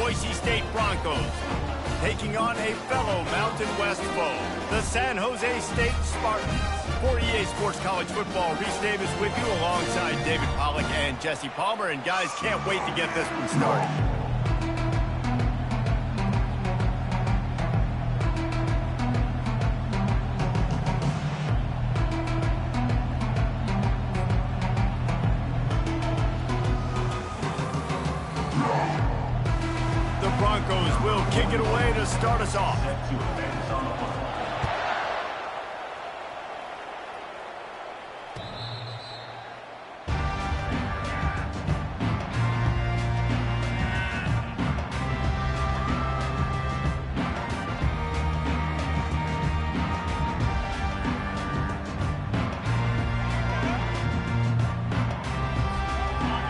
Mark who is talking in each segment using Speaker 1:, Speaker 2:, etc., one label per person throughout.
Speaker 1: Boise State Broncos, taking on a fellow Mountain West foe, the San Jose State Spartans. For EA Sports College Football, Reese Davis with you alongside David Pollack and Jesse Palmer. And guys, can't wait to get this one started. The Broncos will kick it away to start us off.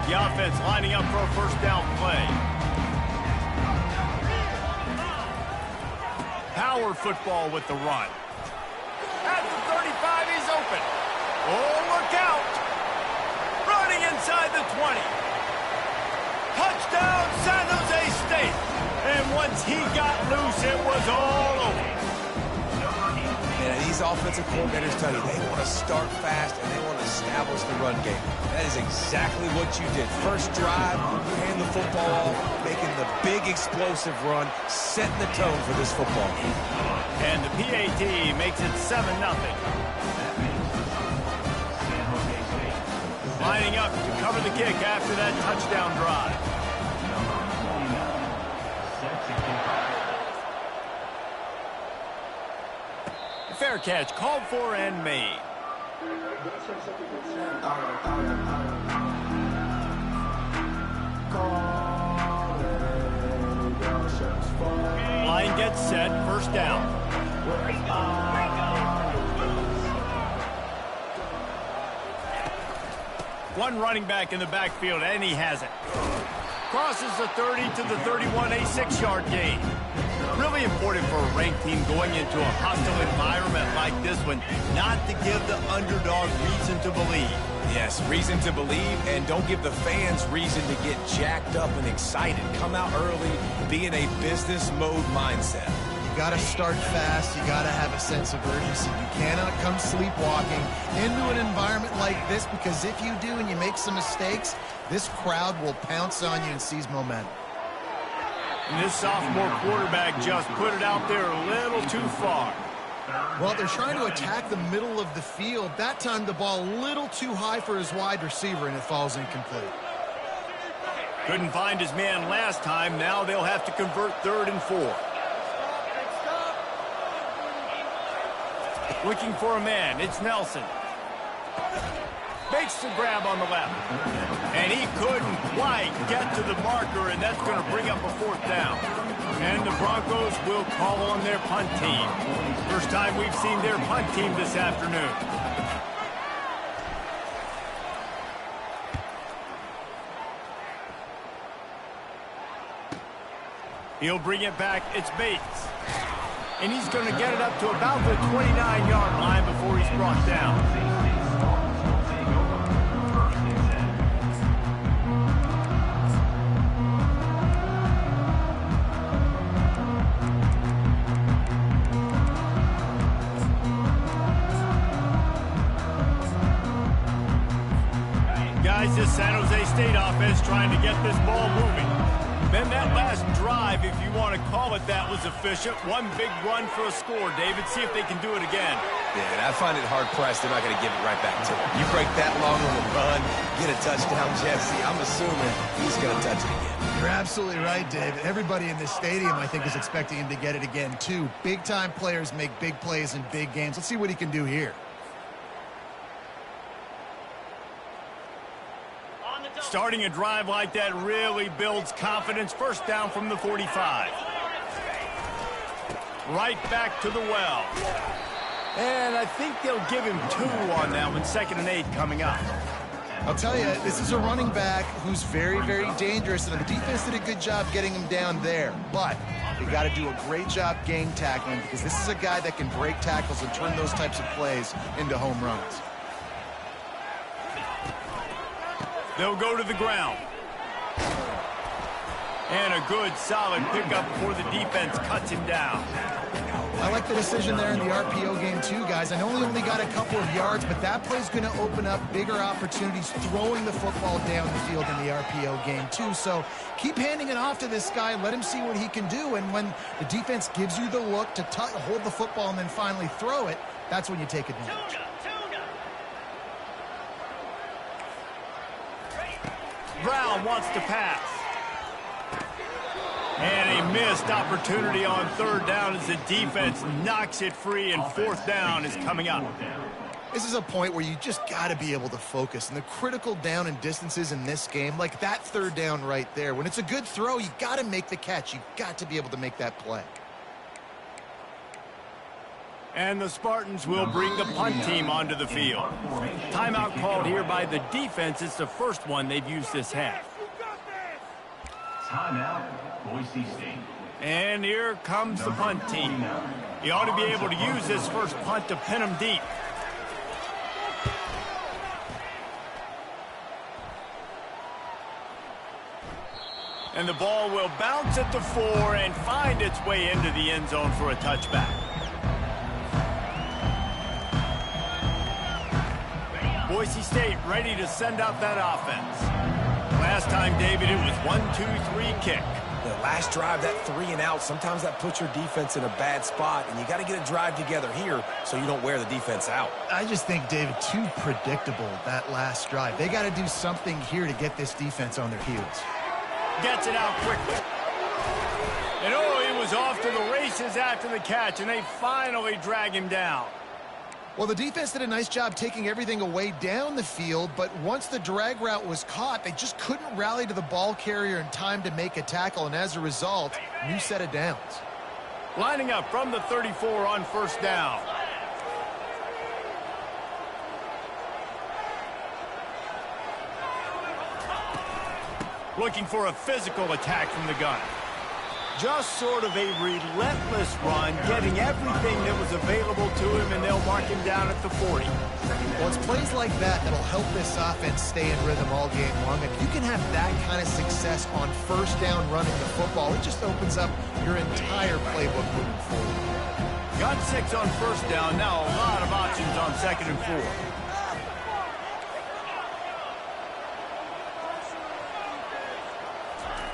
Speaker 1: The offense lining up for a first down play. Power football with the run. At the 35, he's open. Oh, look out. Running inside the 20. Touchdown, San Jose State. And once he got loose, it was all over.
Speaker 2: And these offensive coordinators tell you they want to start fast and they want to establish the run game. That is exactly what you did. First drive, you hand the football off, making the big explosive run, setting the tone for this football game.
Speaker 1: And the PAT makes it 7-0. Lining up to cover the kick after that touchdown drive. Fair catch called for and made. Line gets set, first down. One running back in the backfield, and he has it. Crosses the 30 to the 31, a 6-yard gain. Really important for a ranked team going into a hostile environment like this one, not to give the underdog reason to believe.
Speaker 2: Yes, reason to believe, and don't give the fans reason to get jacked up and excited. Come out early, be in a business mode mindset.
Speaker 3: You got to start fast. You got to have a sense of urgency. You cannot come sleepwalking into an environment like this, because if you do and you make some mistakes, this crowd will pounce on you and seize momentum.
Speaker 1: And this sophomore quarterback just put it out there a little too far.
Speaker 3: Well, they're trying to attack the middle of the field. That time the ball a little too high for his wide receiver, and it falls incomplete.
Speaker 1: Couldn't find his man last time. Now they'll have to convert 3rd and 4. Looking for a man. It's Nelson. Makes the grab on the left. And he couldn't quite get to the marker, and that's going to bring up a 4th down. And the Broncos will call on their punt team. First time we've seen their punt team this afternoon. He'll bring it back. It's Bates. And he's going to get it up to about the 29-yard line before he's brought down. Guys, this San Jose State offense trying to get this ball moving. Then that last drive, if you want to call it that, was efficient. One big run for a score, David. See if they can do it again.
Speaker 2: Yeah, and I find it hard-pressed they're not going to give it right back to him. You break that long on the run, get a touchdown, Jesse, I'm assuming he's going to touch it again.
Speaker 3: You're absolutely right, David. Everybody in this stadium, I think, is expecting him to get it again, too. Big-time players make big plays in big games. Let's see what he can do here.
Speaker 1: Starting a drive like that really builds confidence. First down from the 45. Right back to the well. And I think they'll give him 2 on that one. 2nd and 8 coming up.
Speaker 3: I'll tell you, this is a running back who's very, very dangerous, and the defense did a good job getting him down there. But they got to do a great job gang tackling, because this is a guy that can break tackles and turn those types of plays into home runs.
Speaker 1: They'll go to the ground. And a good, solid pickup before the defense cuts him down.
Speaker 3: I like the decision there in the RPO game too, guys. I know he only got a couple of yards, but that play's going to open up bigger opportunities throwing the football down the field in the RPO game too. So keep handing it off to this guy. Let him see what he can do. And when the defense gives you the look to hold the football and then finally throw it, that's when you take advantage.
Speaker 1: Brown wants to pass. And a missed opportunity on third down as the defense knocks it free, and fourth down is coming up.
Speaker 3: This is a point where you just got to be able to focus. And the critical down and distances in this game, like that third down right there, when it's a good throw, you got to make the catch. You got to be able to make that play.
Speaker 1: And the Spartans will bring the punt team onto the field. Timeout called here by the defense. It's the first one they've used this half.
Speaker 4: Timeout, Boise State.
Speaker 1: And here comes the punt team. You ought to be able to use this first punt to pin them deep. And the ball will bounce at the 4 and find its way into the end zone for a touchback. Boise State ready to send out that offense. Last time, David, it was 1-2-3 kick.
Speaker 2: The last drive, that 3 and out, sometimes that puts your defense in a bad spot, and you got to get a drive together here so you don't wear the defense out.
Speaker 3: I just think, David, too predictable, that last drive. They got to do something here to get this defense on their heels.
Speaker 1: Gets it out quickly. And oh, he was off to the races after the catch, and they finally drag him down.
Speaker 3: Well, the defense did a nice job taking everything away down the field, but once the drag route was caught, they just couldn't rally to the ball carrier in time to make a tackle, and as a result, new set of downs.
Speaker 1: Lining up from the 34 on first down. Looking for a physical attack from the gun. Just sort of a relentless run, getting everything that was available to him, and they'll mark him down at the 40.
Speaker 3: Well, it's plays like that that'll help this offense stay in rhythm all game long. If you can have that kind of success on first down running the football, it just opens up your entire playbook moving forward.
Speaker 1: Got 6 on first down, now a lot of options on second and 4.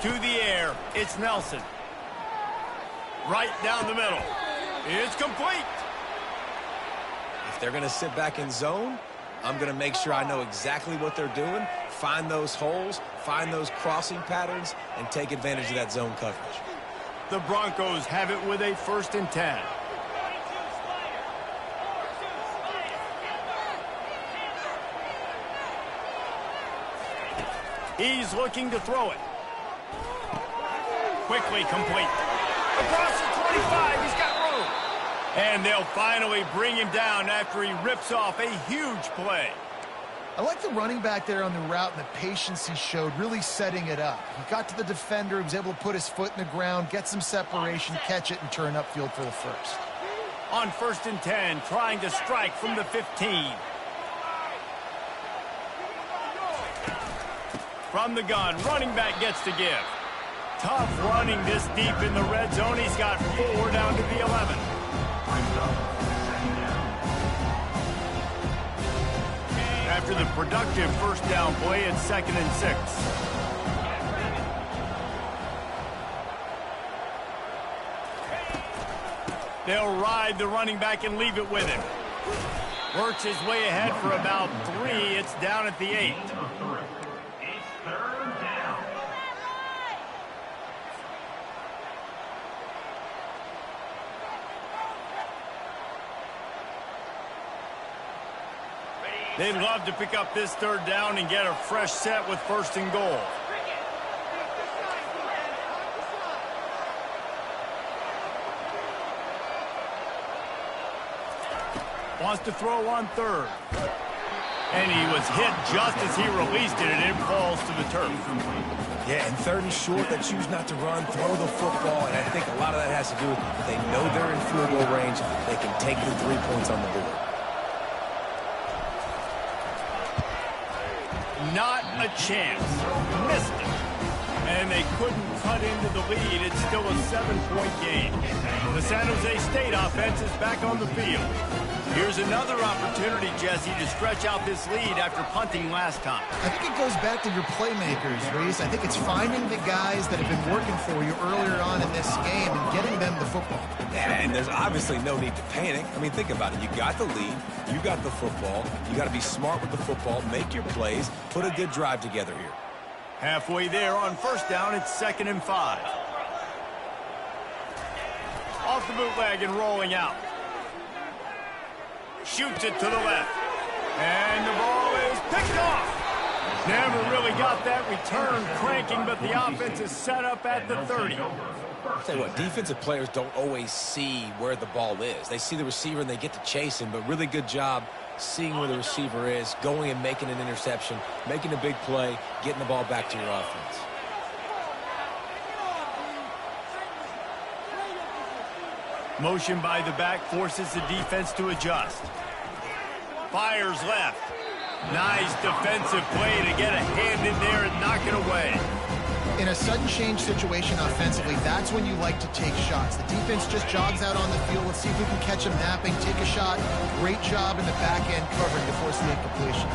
Speaker 1: To the air, it's Nelson. Right down the middle. It's complete.
Speaker 2: If they're going to sit back in zone, I'm going to make sure I know exactly what they're doing, find those holes, find those crossing patterns, and take advantage of that zone coverage.
Speaker 1: The Broncos have it with a 1st and 10. He's looking to throw it. Quickly complete. Across the 25, he's got room. And they'll finally bring him down after he rips off a huge play.
Speaker 3: I like the running back there on the route and the patience he showed, really setting it up. He got to the defender, he was able to put his foot in the ground, get some separation, catch it, and turn upfield for the first.
Speaker 1: On 1st and 10, trying to strike from the 15. From the gun, running back gets to give. Tough running this deep in the red zone. He's got 4 down to the 11. After the productive first down play, it's 2nd and 6. They'll ride the running back and leave it with him. Works his way ahead for about 3. It's down at the 8. They'd love to pick up this 3rd down and get a fresh set with 1st and goal. Wants to throw on 3rd. And he was hit just as he released it, and it falls to the turf.
Speaker 2: Yeah, and 3rd and short, they choose not to run, throw the football, and I think a lot of that has to do with they know they're in field goal range. They can take the 3 points on the board.
Speaker 1: Not a chance. Missed it. And they couldn't cut into the lead. It's still a 7-point game. The San Jose State offense is back on the field. Here's another opportunity, Jesse, to stretch out this lead after punting last time.
Speaker 3: I think it goes back to your playmakers, Reese. I think it's finding the guys that have been working for you earlier on in this game and getting them the football.
Speaker 2: And there's obviously no need to panic. I mean, think about it. You got the lead. You got the football. You got to be smart with the football. Make your plays. Put a good drive together here.
Speaker 1: Halfway there on first down, it's 2nd and 5. Off the bootleg and rolling out. Shoots it to the left. And the ball is picked off. Never really got that return cranking, but the offense is set up at the 30.
Speaker 2: I'll tell you what, defensive players don't always see where the ball is. They see the receiver and they get to chase him, but really good job seeing where the receiver is, going and making an interception, making a big play, getting the ball back to your offense.
Speaker 1: Motion by the back forces the defense to adjust. Fires left. Nice defensive play to get a hand in there and knock it away.
Speaker 3: In a sudden change situation offensively, that's when you like to take shots. The defense just jogs out on the field. Let's see if we can catch them napping, take a shot. Great job in the back end covering to force the incompletion.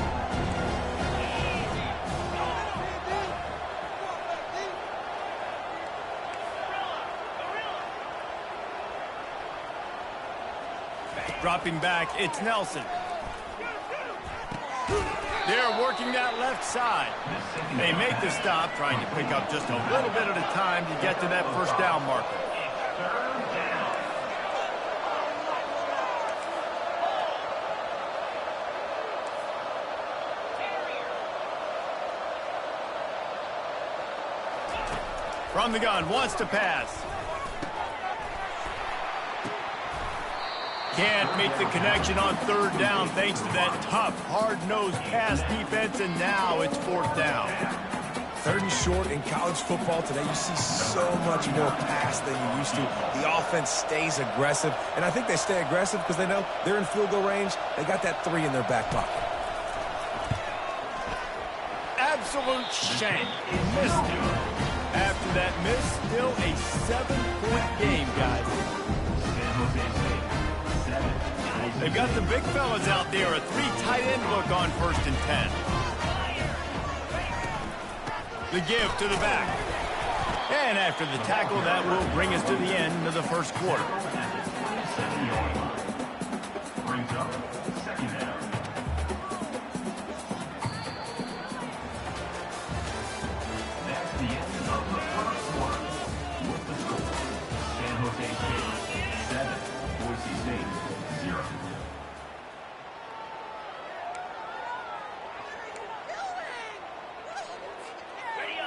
Speaker 1: Dropping back, it's Nelson. They're working that left side. They make the stop, trying to pick up just a little bit at a time to get to that first down marker. From the gun, wants to pass. Can't make the connection on 3rd down thanks to that tough, hard-nosed pass defense, and now it's 4th down.
Speaker 2: 3rd and short in college football today. You see so much more pass than you used to. The offense stays aggressive, and I think they stay aggressive because they know they're in field goal range. They got that 3 in their back pocket.
Speaker 1: Absolute shame. Missed it. After that miss, still a 7-point game, guys. They've got the big fellas out there, a 3 tight end look on 1st and 10. The give to the back. And after the tackle, that will bring us to the end of the first quarter.
Speaker 4: Brings up 2nd down. That's the end of the first quarter. With the score, San Jose State 7, Boise State 0.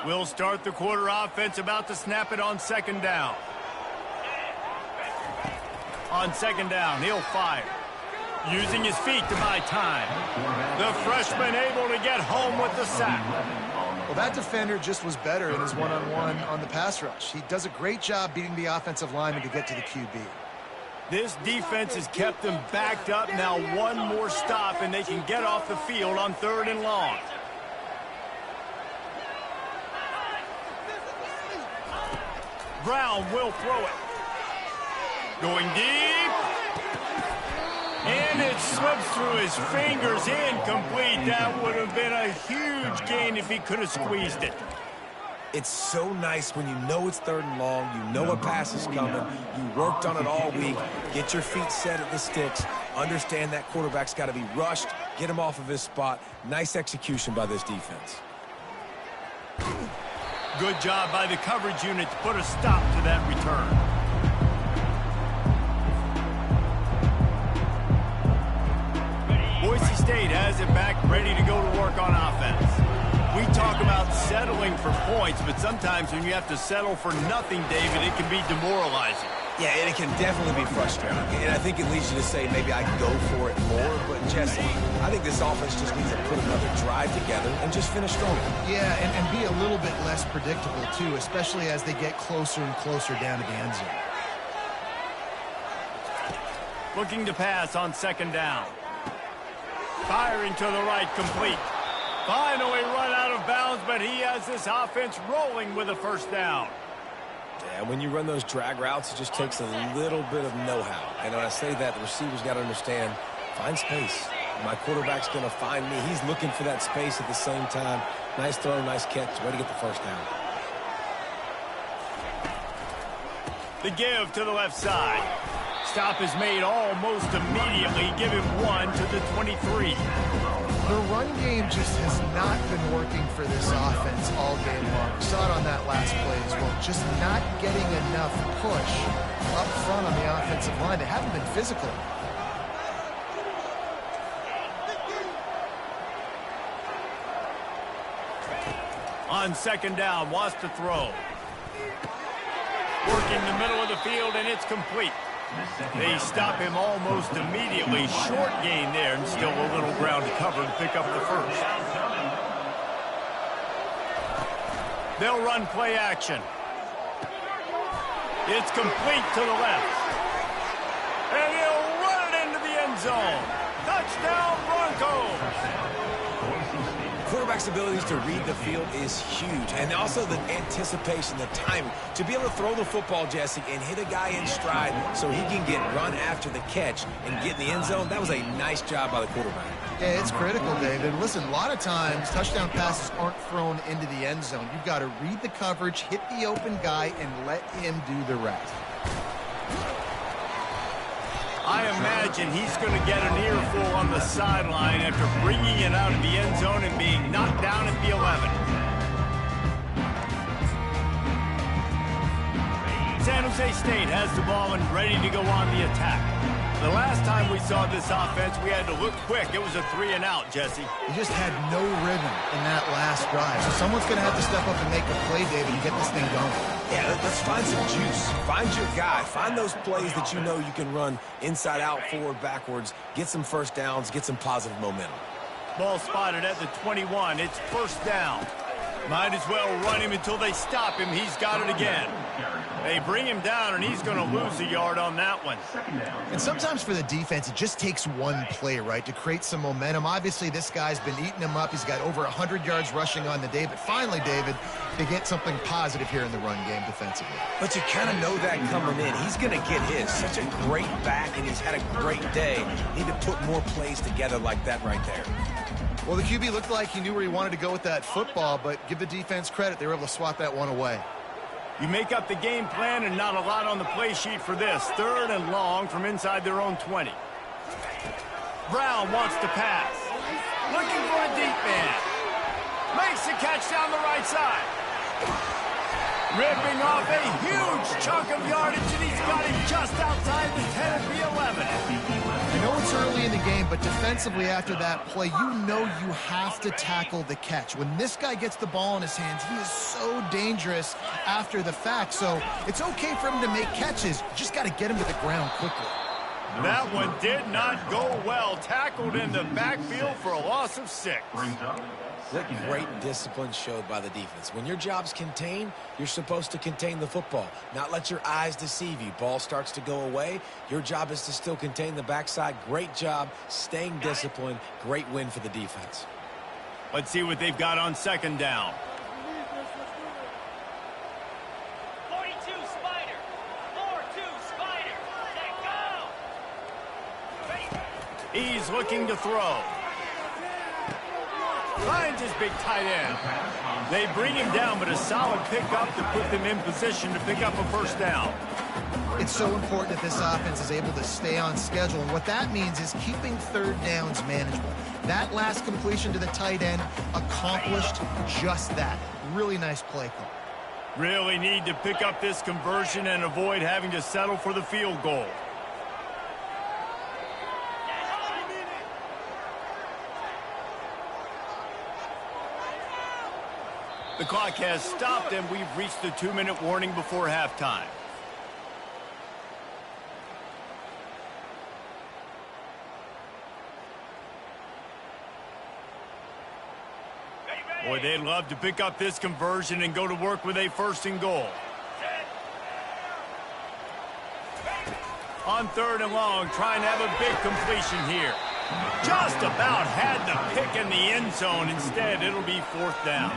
Speaker 1: We'll start the quarter offense, about to snap it on 2nd down. On 2nd down, he'll fire. Using his feet to buy time. The freshman able to get home with the sack.
Speaker 3: Well, that defender just was better in his one-on-one on the pass rush. He does a great job beating the offensive lineman to get to the QB.
Speaker 1: This defense has kept them backed up. Now one more stop, and they can get off the field on 3rd and long. Brown will throw it. Going deep. And it slips through his fingers. Incomplete. That would have been a huge gain if he could have squeezed it.
Speaker 2: It's so nice when you know it's 3rd and long, you know a pass is coming, you worked on it all week, get your feet set at the sticks, understand that quarterback's got to be rushed, get him off of his spot. Nice execution by this defense.
Speaker 1: Good job by the coverage unit to put a stop to that return. Boise State has it back, ready to go to work on offense. We talk about settling for points, but sometimes when you have to settle for nothing, David, it can be demoralizing.
Speaker 2: Yeah, and it can definitely be frustrating. And I think it leads you to say maybe I can go for it more. But, Jesse, I think this offense just needs to put another drive together and just finish strong.
Speaker 3: Yeah, and be a little bit less predictable, too, especially as they get closer and closer down to the end zone.
Speaker 1: Looking to pass on 2nd down. Firing to the right, complete. Finally run out of bounds, but he has this offense rolling with a first down.
Speaker 2: Yeah, when you run those drag routes, it just takes a little bit of know-how. And when I say that, the receiver's got to understand, find space. My quarterback's going to find me. He's looking for that space at the same time. Nice throw, nice catch. Way to get the first down.
Speaker 1: The give to the left side. Stop is made almost immediately. Give him 1 to the 23.
Speaker 3: The run game just has not been working for this offense all game long. We saw it on that last play as well. Just not getting enough push up front on the offensive line. They haven't been physical.
Speaker 1: On second down, wants to throw. Working the middle of the field, and it's complete. They stop him almost immediately. Short gain there, and still a little ground to cover to pick up the first. They'll run play action. It's complete to the left. And he'll run it into the end zone. Touchdown, Broncos!
Speaker 2: Quarterback's abilities to read the field is huge, and also the anticipation, the timing. To be able to throw the football, Jesse, and hit a guy in stride so he can get run after the catch and get in the end zone, that was a nice job by the quarterback.
Speaker 3: Yeah, it's critical, David. Listen, a lot of times touchdown passes aren't thrown into the end zone. You've got to read the coverage, hit the open guy, and let him do the rest.
Speaker 1: I imagine he's going to get an earful on the sideline after bringing it out of the end zone and being knocked down at the 11. San Jose State has the ball and ready to go on the attack. The last time we saw this offense, we had to look quick. It was a 3-and-out, Jesse.
Speaker 3: He just had no rhythm in that last drive. So someone's going to have to step up and make a play, David, and get this thing going.
Speaker 2: Yeah, let's find some juice. Find your guy. Find those plays that you know you can run inside out, forward, backwards. Get some first downs. Get some positive momentum.
Speaker 1: Ball spotted at the 21. It's first down. Might as well run him until they stop him. He's got it again. They bring him down, and he's going to lose a yard on that one.
Speaker 3: And sometimes for the defense, it just takes one play, right, to create some momentum. Obviously, this guy's been eating him up. He's got over 100 yards rushing on the day. But finally, David, they get something positive here in the run game defensively.
Speaker 2: But you kind of know that coming in. He's going to get his. Such a great back, and he's had a great day. Need to put more plays together like that right there.
Speaker 3: Well, the QB looked like he knew where he wanted to go with that football, but give the defense credit. They were able to swat that one away.
Speaker 1: You make up the game plan and not a lot on the play sheet for this. 3rd and long from inside their own 20. Brown wants to pass. Looking for a deep man. Makes the catch down the right side. Ripping off a huge chunk of yardage, and he's got it just outside the 10 of the 11.
Speaker 3: I know it's early in the game, but defensively after that play, you know you have to tackle the catch. When this guy gets the ball in his hands, he is so dangerous after the fact. So it's okay for him to make catches. You just got to get him to the ground quickly.
Speaker 1: That one did not go well. Tackled in the backfield for a loss of 6.
Speaker 2: What great discipline showed by the defense. When your job's contained, you're supposed to contain the football, not let your eyes deceive you. Ball starts to go away. Your job is to still contain the backside. Great job staying disciplined. Great win for the defense.
Speaker 1: Let's see what they've got on second down.
Speaker 5: 42 Spider. 4-2 Spider. Let go.
Speaker 1: He's looking to throw. Finds his big tight end. They bring him down, but a solid pickup to put them in position to pick up a first down.
Speaker 3: It's so important that this offense is able to stay on schedule, and what that means is keeping 3rd downs manageable. That last completion to the tight end accomplished just that. Really nice play call.
Speaker 1: Really need to pick up this conversion and avoid having to settle for the field goal. The clock has stopped, and we've reached the 2-minute warning before halftime. Boy, they'd love to pick up this conversion and go to work with a 1st and goal. On 3rd and long, trying to have a big completion here. Just about had the pick in the end zone. Instead, it'll be 4th down.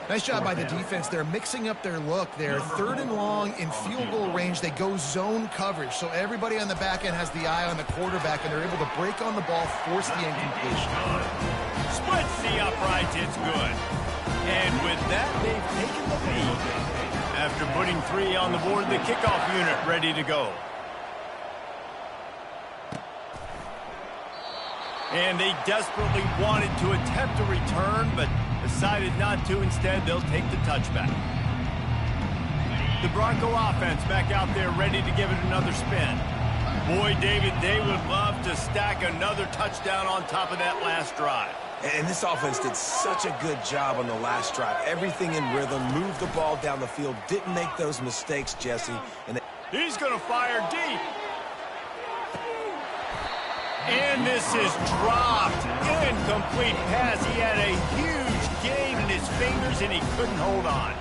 Speaker 3: Nice job by the defense. They're mixing up their look there. 3rd and long in field goal range. They go zone coverage. So everybody on the back end has the eye on the quarterback, and they're able to break on the ball, force the incompletion.
Speaker 1: Splits the uprights. It's good. And with that, they've taken the lead. After putting 3 on the board, the kickoff unit ready to go. And they desperately wanted to attempt a return, but decided not to. Instead, they'll take the touchback. The Bronco offense back out there ready to give it another spin. Boy, David, they would love to stack another touchdown on top of that last drive.
Speaker 2: And this offense did such a good job on the last drive. Everything in rhythm, moved the ball down the field, didn't make those mistakes, Jesse. And
Speaker 1: he's going to fire deep. And this is dropped. Incomplete pass. He had a huge gain in his fingers, and he couldn't hold on.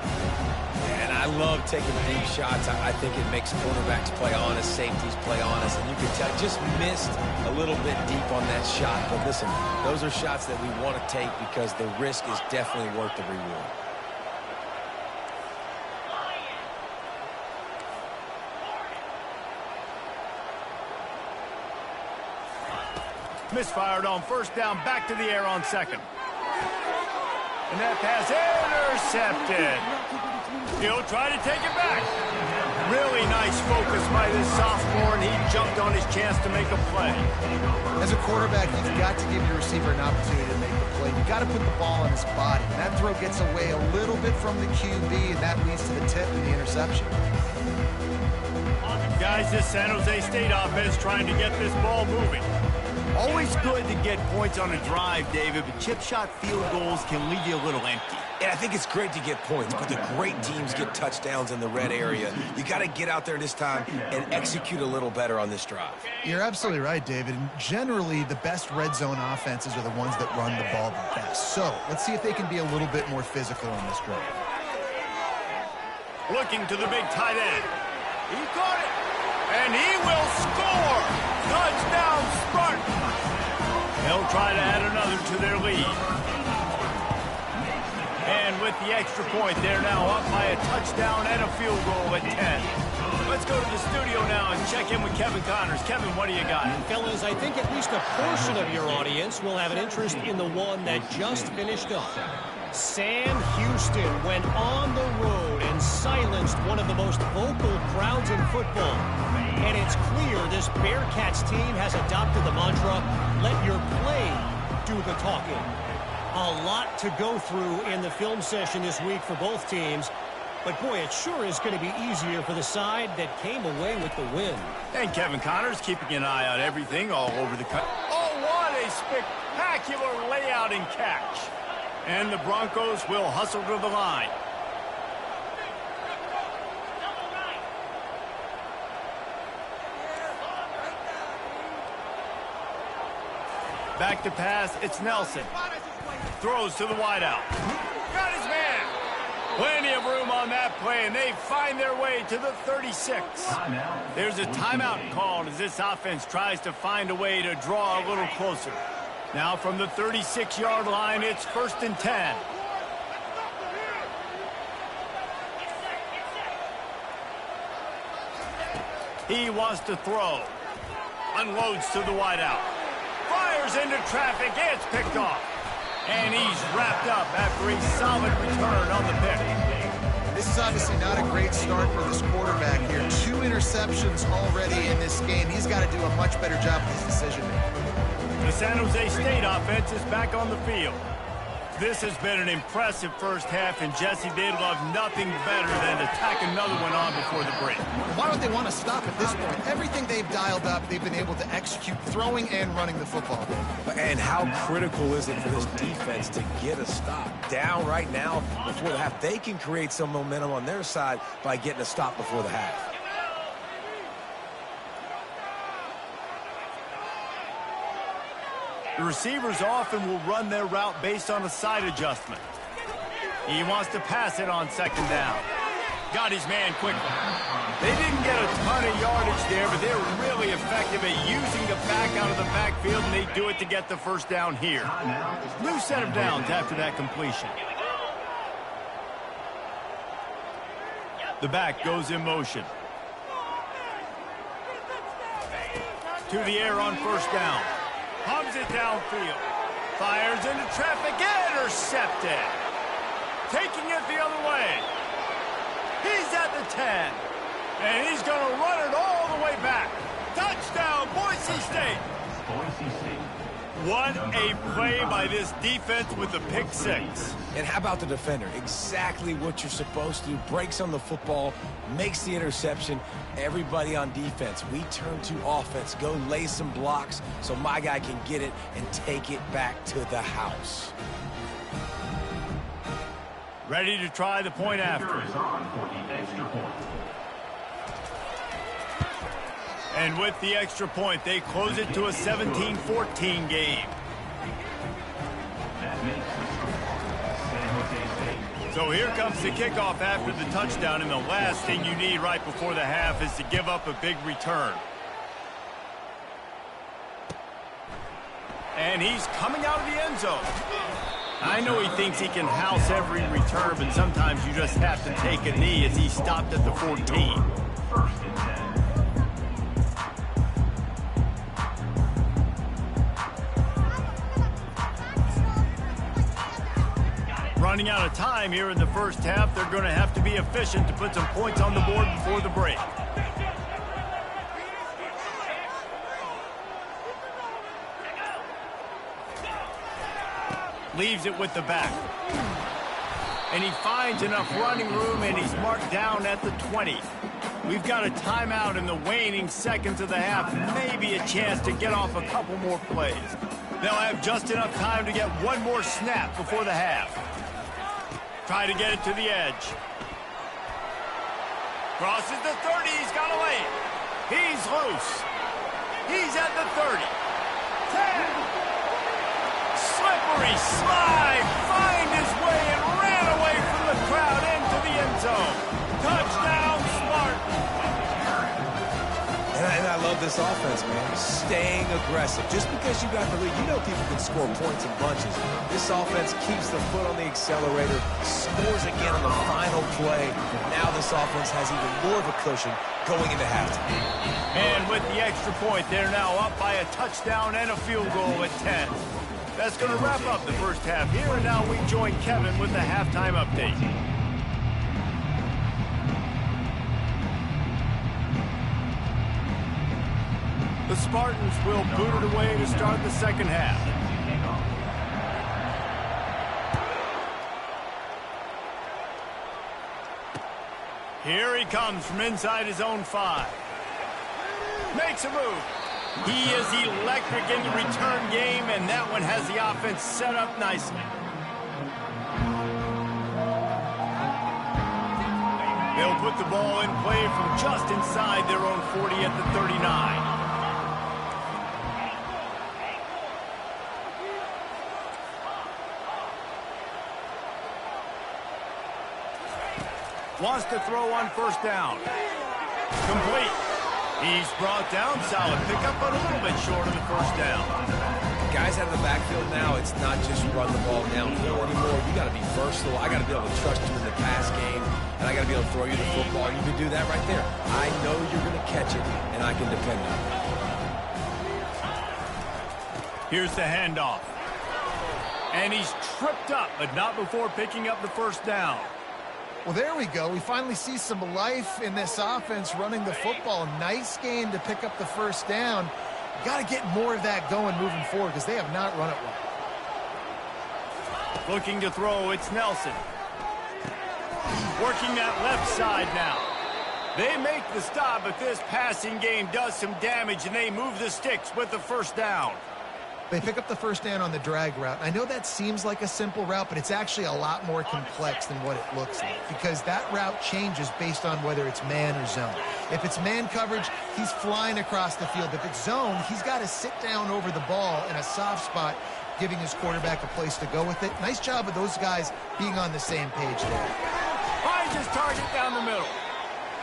Speaker 2: And I love taking deep shots. I think it makes cornerbacks play honest, safeties play honest. And you can tell, just missed a little bit deep on that shot. But listen, those are shots that we want to take because the risk is definitely worth the reward.
Speaker 1: Misfired on 1st down, back to the air on 2nd. And that pass intercepted. He'll try to take it back. Really nice focus by this sophomore, and he jumped on his chance to make a play.
Speaker 3: As a quarterback, you've got to give your receiver an opportunity to make the play. You've got to put the ball on his body. And that throw gets away a little bit from the QB, and that leads to the tip and the interception.
Speaker 1: Guys, this San Jose State offense trying to get this ball moving. Always good to get points on a drive, David, but chip shot field goals can leave you a little empty.
Speaker 2: And I think it's great to get points, but the great teams get touchdowns in the red area. You got to get out there this time and execute a little better on this drive.
Speaker 3: You're absolutely right, David. And generally, the best red zone offenses are the ones that run the ball the best. So let's see if they can be a little bit more physical on this drive.
Speaker 1: Looking to the big tight end. He caught it, and he will score. Touchdown, Spartans. They'll try to add another to their lead. And with the extra point, they're now up by a touchdown and a field goal at 10. Let's go to the studio now and check in with Kevin Connors. Kevin, what do you got?
Speaker 6: Fellas, I think at least a portion of your audience will have an interest in the one that just finished up. Sam Houston went on the road and silenced one of the most vocal crowds in football. And it's clear this Bearcats team has adopted the mantra, let your play do the talking. A lot to go through in the film session this week for both teams. But, boy, it sure is going to be easier for the side that came away with the win.
Speaker 1: And Kevin Connors keeping an eye on everything all over the country. Oh, what a spectacular layout and catch. And the Broncos will hustle to the line. Back to pass, it's Nelson. Throws to the wideout. Got his man. Plenty of room on that play, and they find their way to the 36. There's a timeout called as this offense tries to find a way to draw a little closer. Now from the 36-yard line, it's 1st and 10. He wants to throw. Unloads to the wideout. Fires into traffic. It's picked off. And he's wrapped up after a solid return on the pick.
Speaker 3: This is obviously not a great start for this quarterback here. 2 interceptions already in this game. He's got to do a much better job with his decision-making.
Speaker 1: The San Jose State offense is back on the field. This has been an impressive first half, and Jesse, they'd love nothing better than to tack another one on before the break.
Speaker 3: Why don't they want to stop at this point? Everything they've dialed up, they've been able to execute throwing and running the football.
Speaker 2: And how critical is it for this defense to get a stop? Down right now before the half. They can create some momentum on their side by getting a stop before the half.
Speaker 1: The receivers often will run their route based on a side adjustment. He wants to pass it on 2nd down. Got his man quickly. They didn't get a ton ton of yardage there, but they're really effective at using the back out of the backfield, and they do it to get the first down here. New set of downs after that completion. The back goes in motion. To the air on first down. Hubs it downfield. Fires into traffic. Intercepted. Taking it the other way. He's at the 10. And he's going to run it all the way back. Touchdown, Boise State.
Speaker 4: Boise State.
Speaker 1: What a play by this defense with the pick six.
Speaker 2: And how about the defender? Exactly what you're supposed to do. Breaks on the football, makes the interception. Everybody on defense, we turn to offense. Go lay some blocks so my guy can get it and take it back to the house.
Speaker 1: Ready to try the point after.
Speaker 4: Is on for the extra point.
Speaker 1: And with the extra point, they close it to a 17-14 game.
Speaker 4: That makes the score San Jose State.
Speaker 1: So here comes the kickoff after the touchdown, and the last thing you need right before the half is to give up a big return. And he's coming out of the end zone. I know he thinks he can house every return, but sometimes you just have to take a knee as he stopped at the 14.
Speaker 4: First and 10.
Speaker 1: Running out of time here in the first half, they're going to have to be efficient to put some points on the board before the break. Leaves it with the back. And he finds enough running room, and he's marked down at the 20. We've got a timeout in the waning seconds of the half. Maybe a chance to get off a couple more plays. They'll have just enough time to get one more snap before the half. Try to get it to the edge. Crosses the 30. He's got a lane. He's loose. He's at the 30. 10. Slippery slide. Find his way and ran away from the crowd into the end zone. Touchdown, Smart.
Speaker 2: And I love this offense, man. Staying aggressive. Just because you got the lead, you know people can score points in bunches. This offense keeps the foot on the accelerator, scores again on the final play. Now this offense has even more of a cushion going into halftime.
Speaker 1: And with the extra point, they're now up by a touchdown and a field goal at 10. That's going to wrap up the first half here, and now we join Kevin with the halftime update. The Spartans will boot it away to start the second half. Here he comes from inside his own 5. Makes a move. He is electric in the return game, and that one has the offense set up nicely. They'll put the ball in play from just inside their own 40 at the 39. Wants to throw on first down. Complete. He's brought down. Solid pickup, but a little bit short of the first down.
Speaker 2: Guys out of the backfield now, it's not just run the ball downhill anymore. You got to be versatile. I got to be able to trust you in the pass game, and I got to be able to throw you the football. You can do that right there. I know you're going to catch it, and I can depend on it.
Speaker 1: Here's the handoff. And he's tripped up, but not before picking up the first down.
Speaker 3: Well, there we go. We finally see some life in this offense running the football. Nice game to pick up the first down. Got to get more of that going moving forward because they have not run it well.
Speaker 1: Looking to throw, it's Nelson. Working that left side now. They make the stop, but this passing game does some damage, and they move the sticks with the first down.
Speaker 3: They pick up the first down on the drag route. I know that seems like a simple route, but it's actually a lot more complex than what it looks like because that route changes based on whether it's man or zone. If it's man coverage, he's flying across the field. If it's zone, he's got to sit down over the ball in a soft spot, giving his quarterback a place to go with it. Nice job of those guys being on the same page there.
Speaker 1: Finds his target down the middle.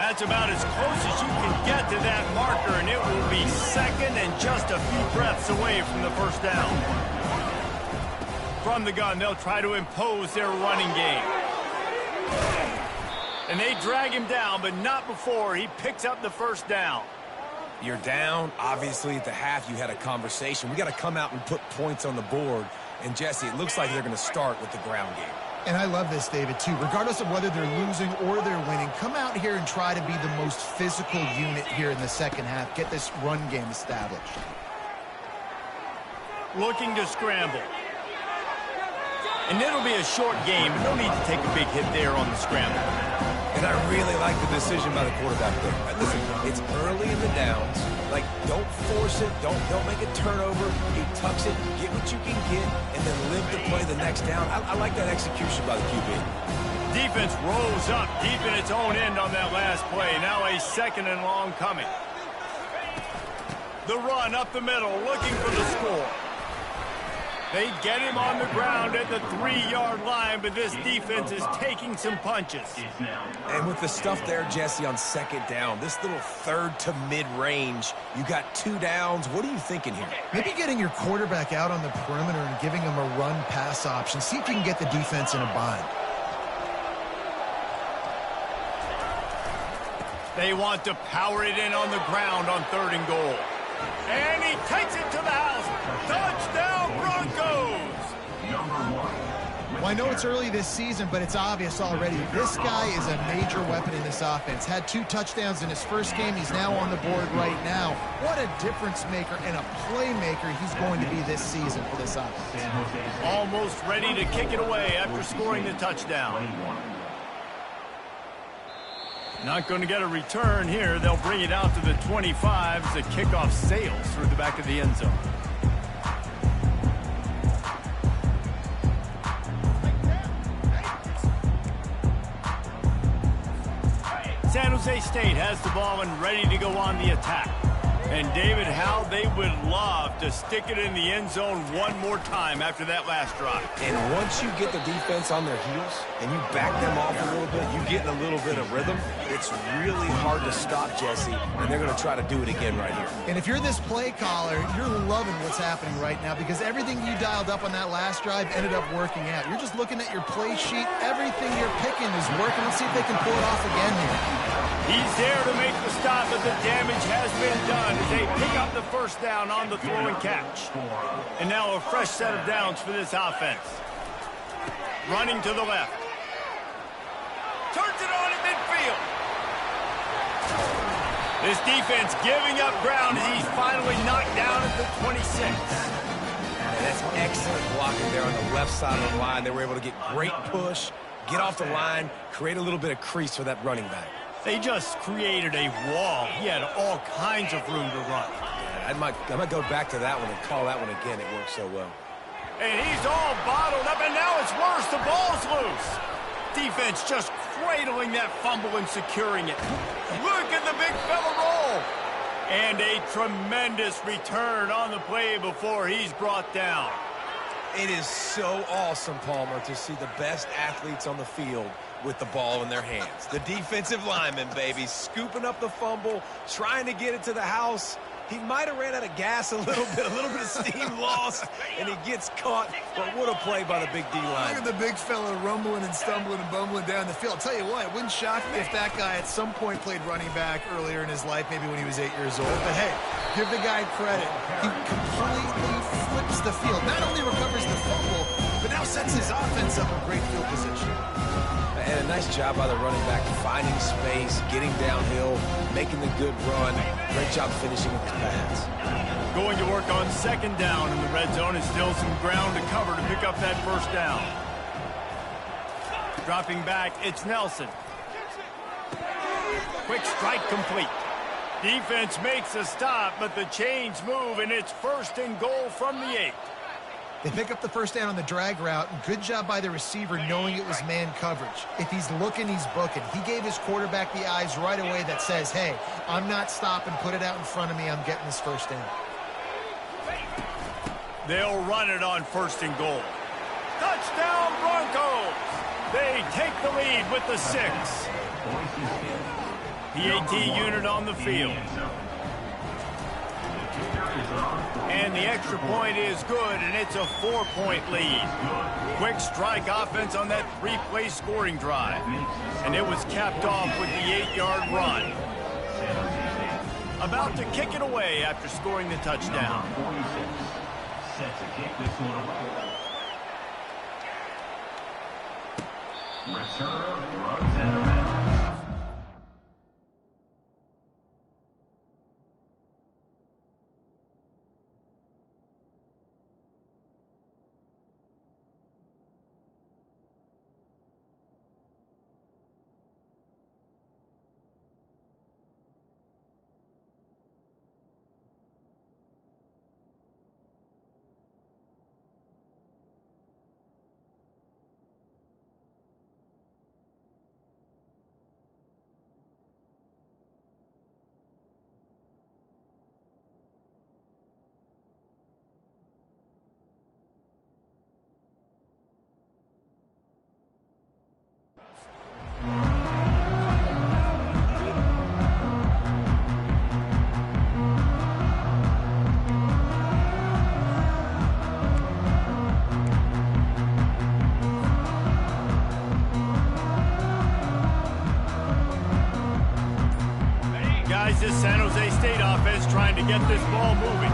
Speaker 1: That's about as close as you can get to that marker, and it will be second and just a few breaths away from the first down. From the gun, they'll try to impose their running game. And they drag him down, but not before he picks up the first down.
Speaker 2: You're down. Obviously, at the half, you had a conversation. We got to come out and put points on the board. And, Jesse, it looks like they're going to start with the ground game.
Speaker 3: And I love this, David, too. Regardless of whether they're losing or they're winning, come out here and try to be the most physical unit here in the second half. Get this run game established.
Speaker 1: Looking to scramble. And it'll be a short game, but no need to take a big hit there on the scramble.
Speaker 2: And I really like the decision by the quarterback there. Listen, it's early in the downs. Like, don't force it. Don't make a turnover. He tucks it, get what you can get, and then live to play the next down. I like that execution by the QB.
Speaker 1: Defense rolls up deep in its own end on that last play. Now a second and long coming. The run up the middle, looking for the score. They get him on the ground at the 3-yard line, but this defense is taking some punches.
Speaker 2: And with the stuff there, Jesse, on second down, this little third to mid-range, you got 2 downs. What are you thinking here?
Speaker 3: Maybe getting your quarterback out on the perimeter and giving him a run-pass option. See if you can get the defense in a bind.
Speaker 1: They want to power it in on the ground on 3rd and goal. And he takes it to the house. Touchdown, Broncos!
Speaker 3: Well, I know it's early this season, but it's obvious already. This guy is a major weapon in this offense. Had 2 touchdowns in his first game. He's now on the board right now. What a difference maker and a playmaker he's going to be this season for this offense.
Speaker 1: Almost ready to kick it away after scoring the touchdown. Not going to get a return here. They'll bring it out to the 25 as the kickoff sails through the back of the end zone. San Jose State has the ball and ready to go on the attack. And David, how they would love to stick it in the end zone one more time after that last drive.
Speaker 2: And once you get the defense on their heels and you back them off a little bit, you get in a little bit of rhythm, it's really hard to stop, Jesse, and they're going to try to do it again right here.
Speaker 3: And if you're this play caller, you're loving what's happening right now because everything you dialed up on that last drive ended up working out. You're just looking at your play sheet. Everything you're picking is working. Let's see if they can pull it off again here.
Speaker 1: He's there to make the stop, but the damage has been done as they pick up the first down on the throw and catch. And now a fresh set of downs for this offense. Running to the left. Turns it on at midfield. This defense giving up ground as he's finally knocked down at the 26.
Speaker 2: And that's excellent blocking there on the left side of the line. They were able to get great push, get off the line, create a little bit of crease for that running back.
Speaker 1: They just created a wall. He had all kinds of room to run.
Speaker 2: Yeah, I might go back to that one and call that one again. It worked so well.
Speaker 1: And he's all bottled up, and now it's worse. The ball's loose. Defense just cradling that fumble and securing it. Look at the big fella roll. And a tremendous return on the play before he's brought down.
Speaker 2: It is so awesome, Palmer, to see the best athletes on the field with the ball in their hands. The defensive lineman, baby, scooping up the fumble, trying to get it to the house. He might have ran out of gas a little bit of steam lost, and he gets caught. But what a play by the big D line.
Speaker 3: Look at the big fella rumbling and stumbling and bumbling down the field. I'll tell you what, it wouldn't shock me if that guy at some point played running back earlier in his life, maybe when he was 8 years old. But hey, give the guy credit. He completely flips the field. Not only recovers the fumble, but now sets his offense up in great field position.
Speaker 2: And a nice job by the running back, finding space, getting downhill, making the good run. Great job finishing with his pass.
Speaker 1: Going to work on second down in the red zone and still some ground to cover to pick up that first down. Dropping back, it's Nelson. Quick strike complete. Defense makes a stop, but the chains move, and it's 1st and goal from the 8.
Speaker 3: They pick up the first down on the drag route. Good job by the receiver knowing it was man coverage. If he's looking, he's booking. He gave his quarterback the eyes right away that says, hey, I'm not stopping. Put it out in front of me. I'm getting this first down.
Speaker 1: They'll run it on 1st and goal. Touchdown, Broncos! They take the lead with the 6. PAT unit on the field. And the extra point is good, and it's a 4-point lead. Quick strike offense on that 3-play scoring drive. And it was capped off with the 8-yard run. About to kick it away after scoring the touchdown.
Speaker 4: Set to kick this one away. Return runs out of bounds.
Speaker 1: Guys, this San Jose State offense trying to get this ball moving.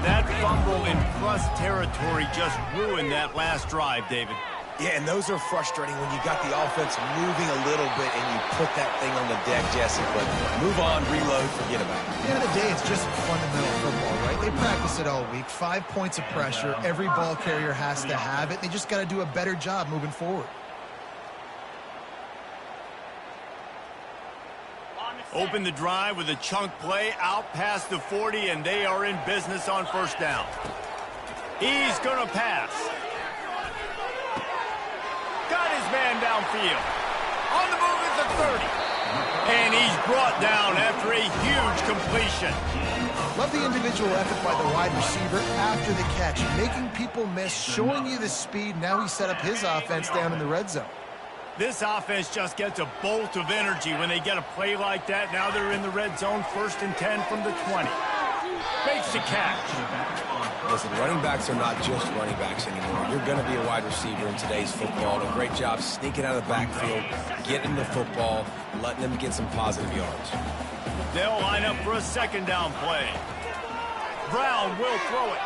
Speaker 1: That fumble in plus territory just ruined that last drive, David.
Speaker 2: Yeah, and those are frustrating when you got the offense moving a little bit and you put that thing on the deck, Jesse. But move on, reload, forget about it.
Speaker 3: At the end of the day, it's just fundamental football, right? They practice it all week. 5 points of pressure. Every ball carrier has to have it. They just got to do a better job moving forward.
Speaker 1: Open the drive with a chunk play out past the 40, and they are in business on first down. He's going to pass. Got his man downfield. On the move at the 30. And he's brought down after a huge completion.
Speaker 3: Love the individual effort by the wide receiver after the catch, making people miss, showing you the speed. Now he set up his offense down in the red zone.
Speaker 1: This offense just gets a bolt of energy when they get a play like that. Now they're in the red zone, 1st and 10 from the 20. Makes the catch.
Speaker 2: Listen, running backs are not just running backs anymore. You're going to be a wide receiver in today's football. And a great job sneaking out of the backfield, getting the football, letting them get some positive yards.
Speaker 1: They'll line up for a 2nd down play. Brown will throw it.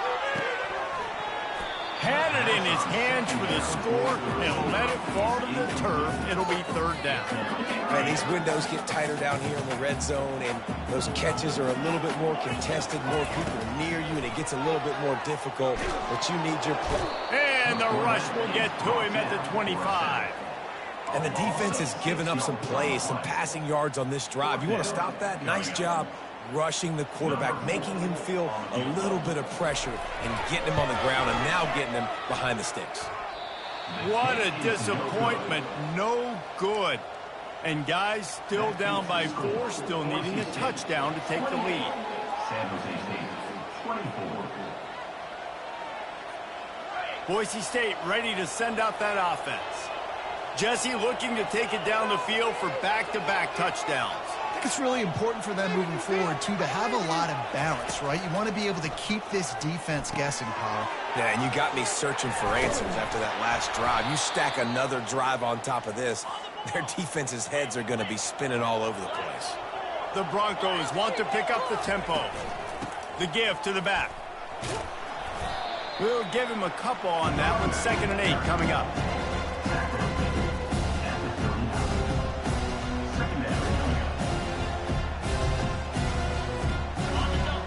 Speaker 1: Had it in his hands for the score and let it fall to the turf. It'll be 3rd down.
Speaker 2: Man, these windows get tighter down here in the red zone, and those catches are a little bit more contested, more people near you, and it gets a little bit more difficult, but you need your play.
Speaker 1: And the rush will get to him at the 25.
Speaker 2: And the defense has given up some plays, some passing yards on this drive. You want to stop that? Nice job rushing the quarterback, making him feel a little bit of pressure and getting him on the ground and now getting him behind the sticks.
Speaker 1: What a disappointment. No good. And guys still down by 4, still needing a touchdown to take the lead.
Speaker 4: San Jose State, 24.
Speaker 1: Boise State ready to send out that offense. Jesse looking to take it down the field for back-to-back touchdowns.
Speaker 3: I think it's really important for them moving forward, too, to have a lot of balance, right? You want to be able to keep this defense guessing, Paul.
Speaker 2: Yeah, and you got me searching for answers after that last drive. You stack another drive on top of this, their defense's heads are going to be spinning all over the place.
Speaker 1: The Broncos want to pick up the tempo. The give to the back. We'll give him a couple on that one. 2nd and 8 coming up.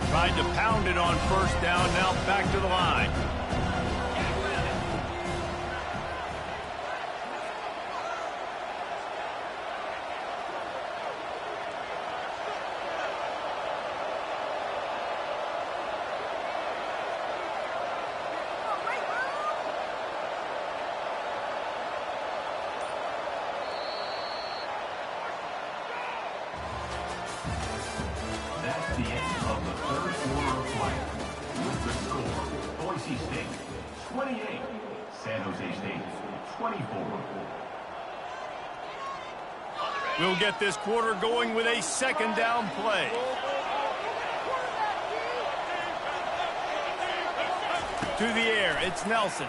Speaker 1: Tried to pound it on 1st down, now back to the line.
Speaker 4: That's the end of the 3rd quarter of play. With the score, Boise State 28, San Jose State 24.
Speaker 1: We'll get this quarter going with a second down play. To the air, it's Nelson.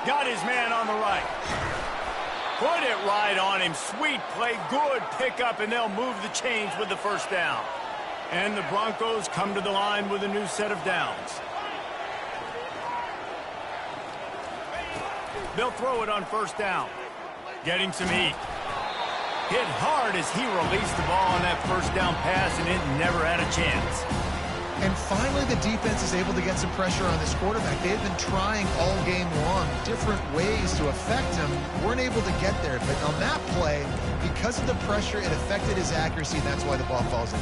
Speaker 1: Got his man on the right. Put it right on him. Sweet play, good pickup, and they'll move the chains with the first down. And the Broncos come to the line with a new set of downs. They'll throw it on first down. Getting some heat. Hit hard as he released the ball on that first down pass, and it never had a chance.
Speaker 3: And finally, the defense is able to get some pressure on this quarterback. They had been trying all game long different ways to affect him. Weren't able to get there. But on that play, because of the pressure, it affected his accuracy, and that's why the ball falls in.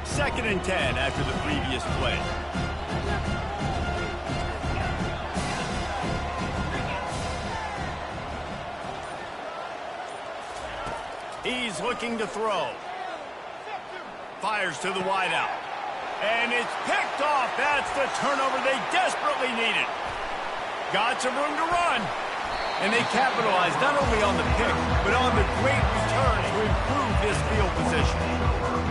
Speaker 1: Second and 10 after the previous play. He's looking to throw. Fires to the wideout. And it's picked off. That's the turnover they desperately needed. Got some room to run. And they capitalized not only on the pick, but on the great return to improve this field position.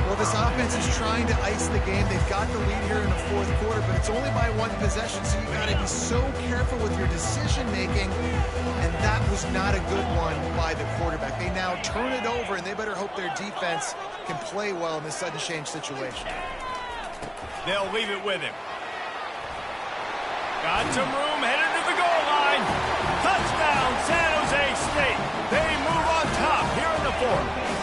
Speaker 3: Well, this offense is trying to ice the game. They've got the lead here in the fourth quarter, but it's only by one possession, so you got to be so careful with your decision-making, and that was not a good one by the quarterback. They now turn it over, and they better hope their defense can play well in this sudden change situation.
Speaker 1: They'll leave it with him. Got some room, headed to the goal line. Touchdown, San Jose State. They move on top here in the fourth.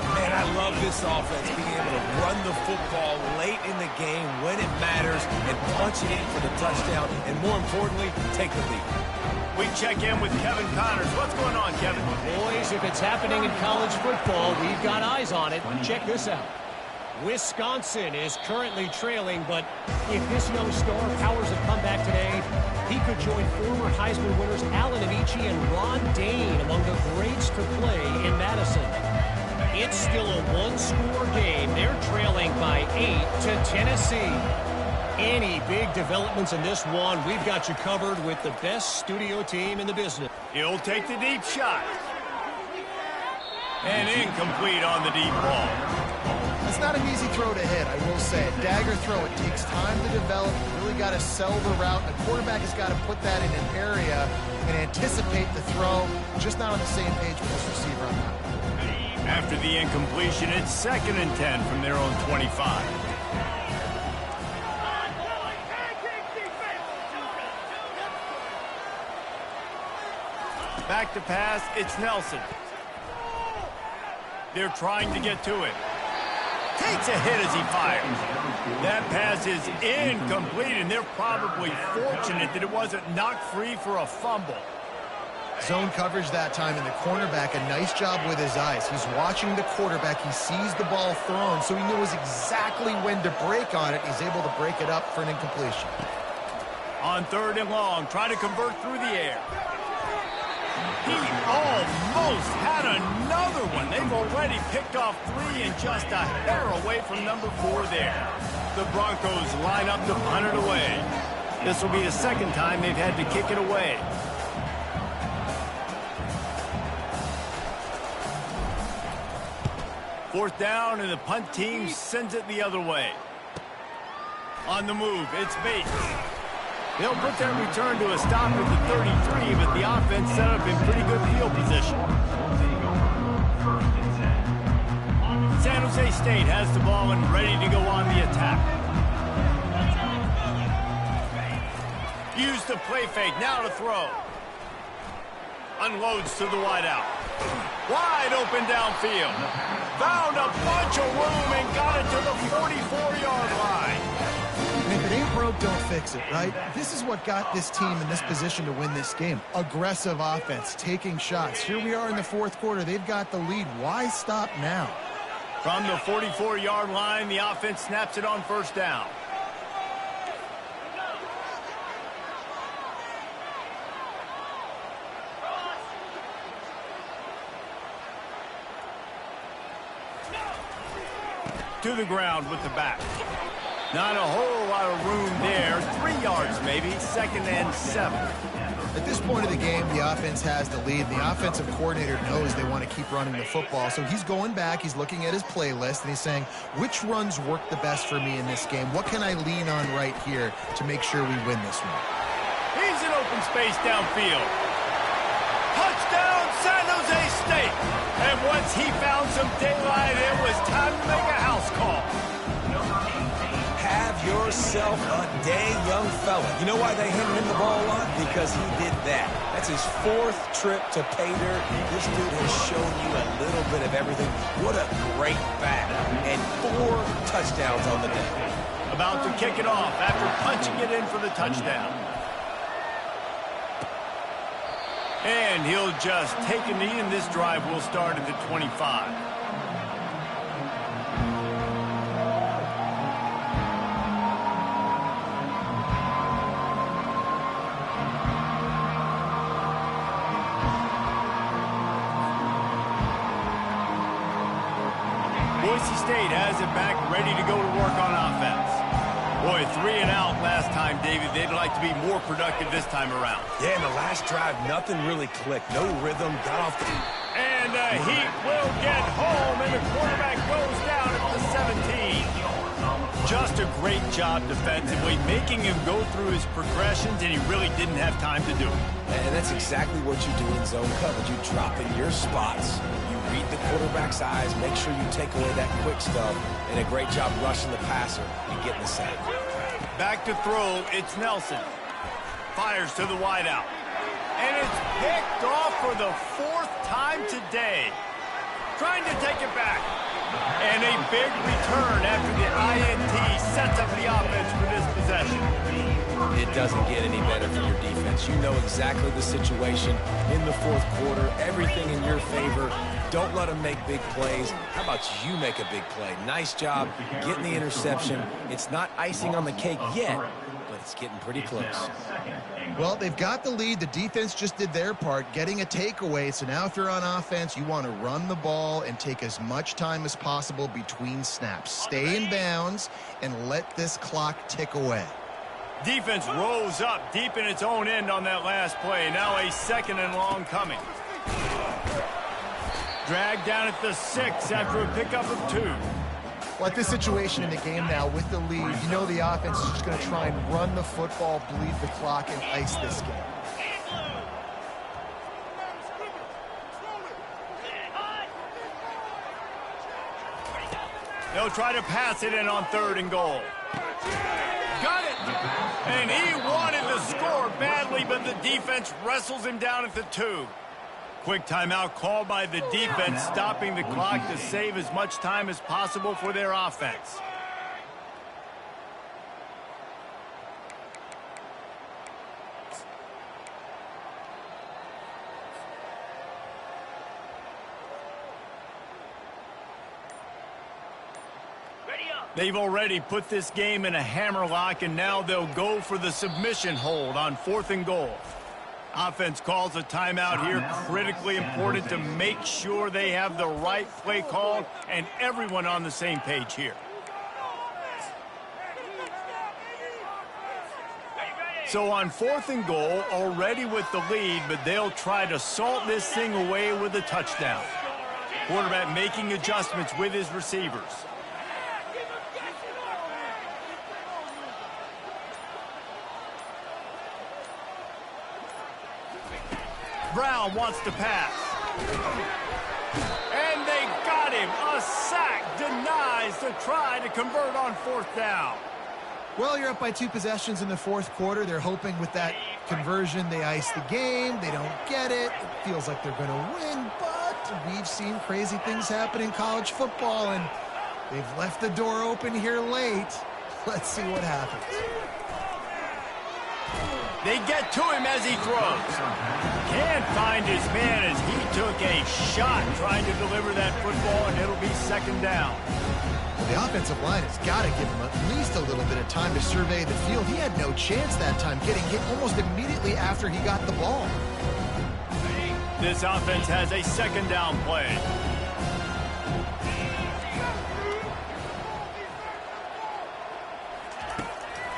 Speaker 2: Man, I love this offense, being able to run the football late in the game when it matters and punch it in for the touchdown, and more importantly, take the lead.
Speaker 1: We check in with Kevin Connors. What's going on, Kevin?
Speaker 6: Boys, if it's happening in college football, we've got eyes on it. Check this out. Wisconsin is currently trailing, but if this young star powers a comeback today, he could join former Heisman winners Allen Amici and Ron Dane among the greats to play in Madison. It's still a one-score game. They're trailing by 8 to Tennessee. Any big developments in this one, we've got you covered with the best studio team in the business.
Speaker 1: He'll take the deep shot. And incomplete on the deep ball.
Speaker 3: It's not an easy throw to hit, I will say. Dagger throw, it takes time to develop. You really got to sell the route. The quarterback has got to put that in an area and anticipate the throw. Just not on the same page with this receiver on that.
Speaker 1: After the incompletion, it's second and 10 from their own 25. Back to pass, it's Nelson. They're trying to get to it. Takes a hit as he fires. That pass is incomplete, and they're probably fortunate that it wasn't knocked free for a fumble.
Speaker 3: Zone coverage that time, and the cornerback, a nice job with his eyes. He's watching the quarterback. He sees the ball thrown, so he knows exactly when to break on it. He's able to break it up for an incompletion.
Speaker 1: On third and long, try to convert through the air. He almost had another one. They've already picked off 3 and just a hair away from number 4 there. The Broncos line up to punt it away. This will be the second time they've had to kick it away. Fourth down, and the punt team sends it the other way. On the move, it's Bates. They'll put their return to a stop at the 33, but the offense set up in pretty good field position. San Jose State has the ball and ready to go on the attack. Use the play fake, now to throw. Unloads to the wideout. Wide open downfield. Found a bunch of room and got it to the 44-yard line.
Speaker 3: And if it ain't broke, don't fix it, right? This is what got this team in this position to win this game. Aggressive offense, taking shots. Here we are in the fourth quarter. They've got the lead. Why stop now?
Speaker 1: From the 44-yard line, the offense snaps it on first down. To the ground with the back. Not a whole lot of room there. 3 yards maybe, 2nd and 7.
Speaker 3: At this point of the game, the offense has the lead. The offensive coordinator knows they want to keep running the football. So he's going back, he's looking at his playlist, and he's saying, which runs work the best for me in this game? What can I lean on right here to make sure we win this one?
Speaker 1: He's in open space downfield. Touchdown, San Jose State. And once he found some daylight, it was time to make a house call.
Speaker 2: Have yourself a day, young fella. You know why they handed him the ball a lot? Because he did that. That's his 4th trip to pay dirt. This dude has shown you a little bit of everything. What a great back. And 4 touchdowns on the day.
Speaker 1: About to kick it off after punching it in for the touchdown. And he'll just take a knee, and this drive will start at the 25. Boise State has it back, ready to go to work on offense. Boy, 3 and out last time, David. They'd like to be more productive this time around.
Speaker 2: Yeah, in the last drive, nothing really clicked. No rhythm, got off the...
Speaker 1: And the Heat will get home, and the quarterback goes down at the 17. Just a great job defensively, making him go through his progressions, and he really didn't have time to do it.
Speaker 2: And that's exactly what you do in zone coverage. You drop in your spots, you read the quarterback's eyes, make sure you take away that quick stuff, and a great job rushing the passer and getting the sack.
Speaker 1: Back to throw, it's Nelson. Fires to the wideout. And it's picked off for the 4th time today. Trying to take it back. And a big return after the INT sets up the offense for this possession.
Speaker 2: It doesn't get any better for your defense. You know exactly the situation in the 4th quarter. Everything in your favor. Don't let them make big plays. How about you make a big play? Nice job getting the interception. It's not icing on the cake yet, but it's getting pretty close.
Speaker 3: Well, they've got the lead. The defense just did their part, getting a takeaway. So now if you're on offense, you want to run the ball and take as much time as possible between snaps. Stay in bounds and let this clock tick away.
Speaker 1: Defense rose up deep in its own end on that last play. Now a 2nd and long coming. Dragged down at the 6 after a pickup of 2.
Speaker 3: Well, at this situation in the game now with the lead, you know the offense is just going to try and run the football, bleed the clock, and ice this game.
Speaker 1: They'll try to pass it in on 3rd and goal. Got it! And he wanted to score badly, but the defense wrestles him down at the 2. Quick timeout called by the defense, stopping the clock to save as much time as possible for their offense. They've already put this game in a hammerlock, and now they'll go for the submission hold on 4th and goal. Offense calls a timeout here. Critically important to make sure they have the right play called and everyone on the same page here. So on 4th and goal, already with the lead, but they'll try to salt this thing away with a touchdown. Quarterback making adjustments with his receivers. Brown wants to pass. And they got him. A sack denies the try to convert on 4th down.
Speaker 3: Well, you're up by 2 possessions in the 4th quarter. They're hoping with that conversion they ice the game. They don't get it. It feels like they're going to win, but we've seen crazy things happen in college football, and they've left the door open here late. Let's see what happens.
Speaker 1: They get to him as he throws. Can't find his man as he took a shot trying to deliver that football, and it'll be 2nd down.
Speaker 3: The offensive line has got to give him at least a little bit of time to survey the field. He had no chance that time, getting hit almost immediately after he got the ball.
Speaker 1: This offense has a 2nd down play.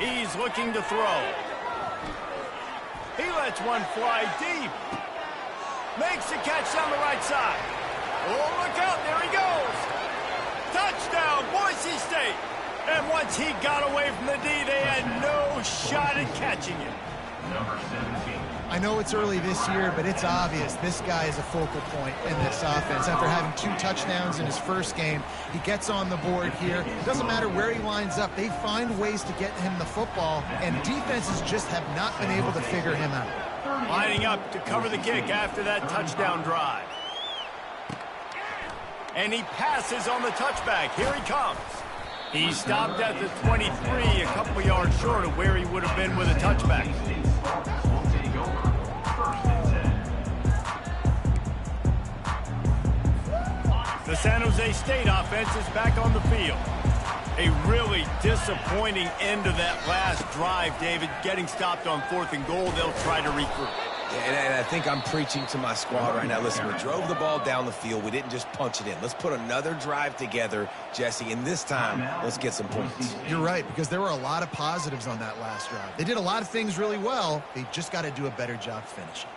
Speaker 1: He's looking to throw. He lets one fly deep. Makes the catch down the right side. Oh, look out. There he goes. Touchdown, Boise State. And once he got away from the D, they had no shot at catching it.
Speaker 4: Number 17.
Speaker 3: I know it's early this year, but it's obvious this guy is a focal point in this offense. After having 2 touchdowns in his first game, he gets on the board here. It doesn't matter where he lines up. They find ways to get him the football, and defenses just have not been able to figure him out.
Speaker 1: Lining up to cover the kick after that touchdown drive. And he passes on the touchback. Here he comes. He stopped at the 23, a couple of yards short of where he would have been with a touchback.
Speaker 4: Will take over. First and 10.
Speaker 1: The San Jose State offense is back on the field. A really disappointing end of that last drive, David. Getting stopped on 4th and goal, they'll try to regroup.
Speaker 2: And I think I'm preaching to my squad right now. Listen, we drove the ball down the field. We didn't just punch it in. Let's put another drive together, Jesse, and this time, let's get some points.
Speaker 3: You're right, because there were a lot of positives on that last drive. They did a lot of things really well. They just got to do a better job finishing.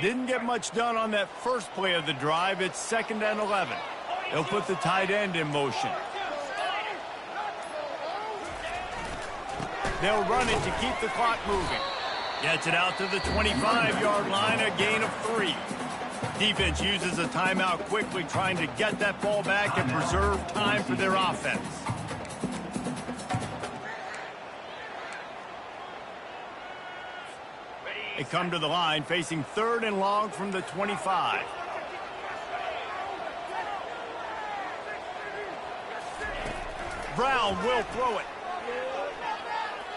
Speaker 1: Didn't get much done on that first play of the drive. It's 2nd and 11. They'll put the tight end in motion. They'll run it to keep the clock moving. Gets it out to the 25-yard line, a gain of 3. Defense uses a timeout quickly, trying to get that ball back and preserve time for their offense. They come to the line, facing 3rd and long from the 25. Brown will throw it.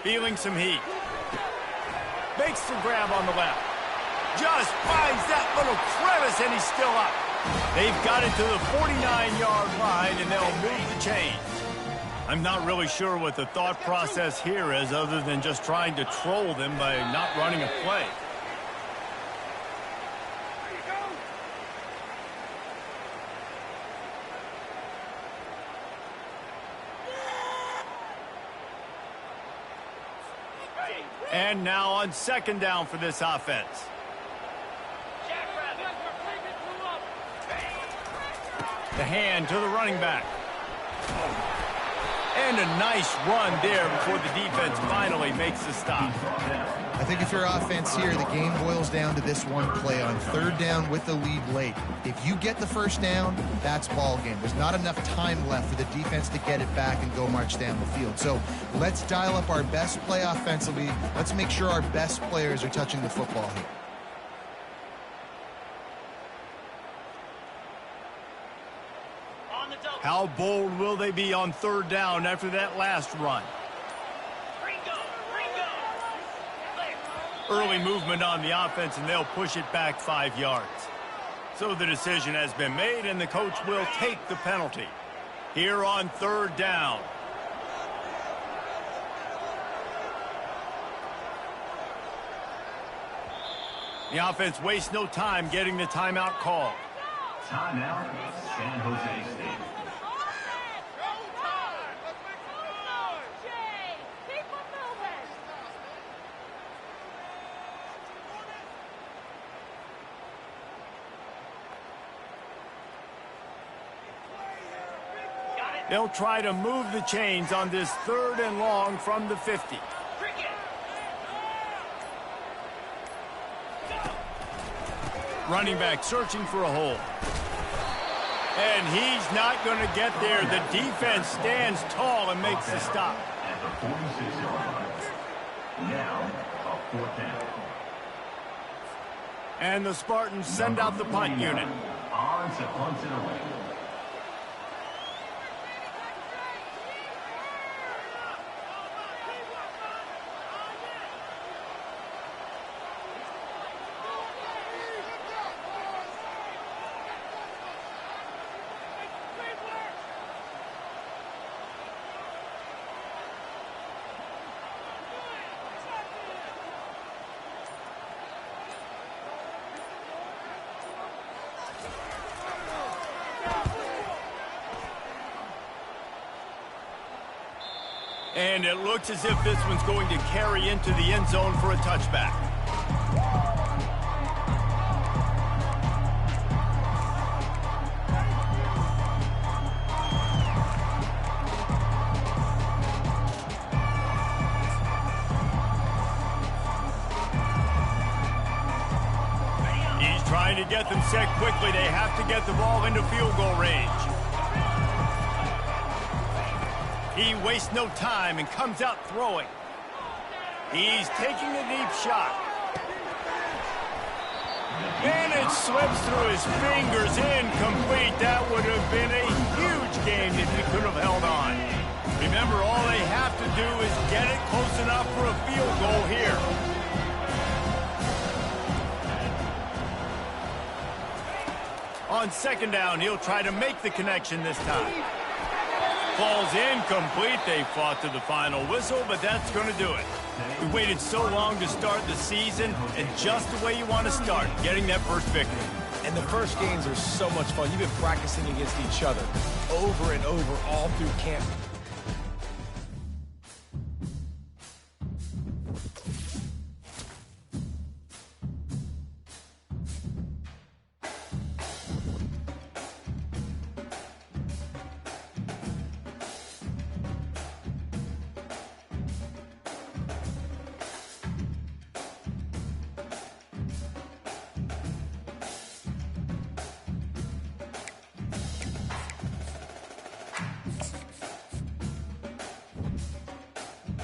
Speaker 1: Feeling some heat. Makes the grab on the left. Just finds that little crevice, and he's still up. They've got it to the 49-yard line, and they'll move the chains. I'm not really sure what the thought process here is, other than just trying to troll them by not running a play. And now on 2nd down for this offense. The hand to the running back. And a nice run there before the defense finally makes the stop.
Speaker 3: I think if you're offense here, the game boils down to this one play on 3rd down with the lead late. If you get the 1st down, that's ball game. There's not enough time left for the defense to get it back and go march down the field. So let's dial up our best play offensively. Let's make sure our best players are touching the football here.
Speaker 1: How bold will they be on 3rd down after that last run? Early movement on the offense, and they'll push it back 5 yards. So the decision has been made, and the coach will take the penalty. Here on 3rd down. The offense wastes no time getting the timeout called.
Speaker 4: Timeout, San Jose State.
Speaker 1: They'll try to move the chains on this 3rd and long from the 50. Running back searching for a hole. And he's not going to get there. The defense stands tall and makes the stop.
Speaker 4: At the 46-yard line. Now, a 4th down.
Speaker 1: And the Spartans send out the punt unit.
Speaker 4: On to punt it away.
Speaker 1: And it looks as if this one's going to carry into the end zone for a touchback. He's trying to get them set quickly. They have to get the ball into field goal range. He wastes no time and comes out throwing. He's taking a deep shot. And it slips through his fingers, incomplete. That would have been a huge gain if he could have held on. Remember, all they have to do is get it close enough for a field goal here. On second down, he'll try to make the connection this time. Falls incomplete. They fought to the final whistle, but that's going to do it. We waited so long to start the season, and just the way you want to start, getting that first victory.
Speaker 2: And the first games are so much fun. You've been practicing against each other over and over all through camp.